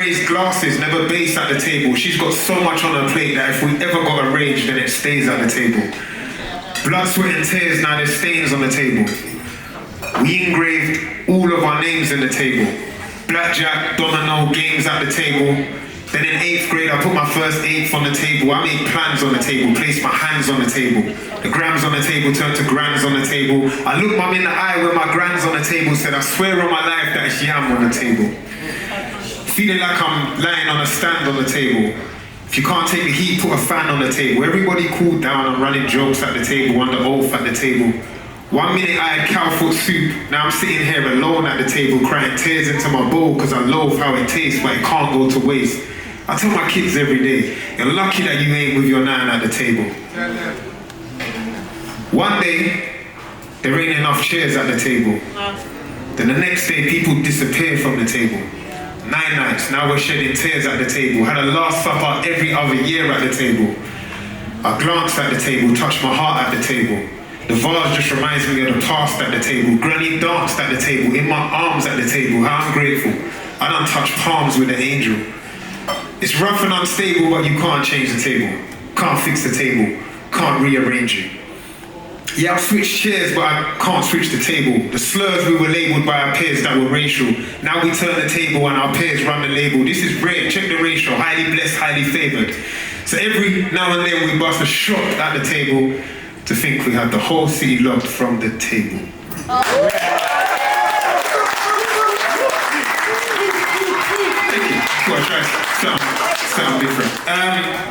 Raised glasses, never base at the table. She's got so much on her plate that if we ever got a rage, then it stays at the table. Blood, sweat and tears, now there's stains on the table. We engraved all of our names in the table. Blackjack, domino, games at the table. Then in 8th grade, I put my first 8th on the table. I made plans on the table, placed my hands on the table. The grams on the table turned to grands on the table. I looked mum in the eye when my grands on the table said, I swear on my life that it's yam on the table. Feeling like I'm lying on a stand on the table. If you can't take the heat, put a fan on the table. Everybody cooled down, I'm running jokes at the table, under oath at the table. 1 minute I had cow foot soup, now I'm sitting here alone at the table, crying tears into my bowl because I loathe how it tastes, but it can't go to waste. I tell my kids every day, you're lucky that you ain't with your nan at the table. One day, there ain't enough chairs at the table. Then the next day, people disappear from the table. 9 nights, now we're shedding tears at the table. Had a last supper every other year at the table. I glanced at the table, touched my heart at the table. The vase just reminds me of the past at the table. Granny danced at the table, in my arms at the table. How I'm grateful. I done touched palms with an angel. It's rough and unstable, but you can't change the table. Can't fix the table. Can't rearrange it. Yeah, I've switched chairs, but I can't switch the table. The slurs we were labelled by our peers that were racial. Now we turn the table and our peers run the label. This is rare, check the ratio. Highly blessed, highly favoured. So every now and then we bust a shot at the table to think we had the whole city locked from the table. Thank you. Well, try something different.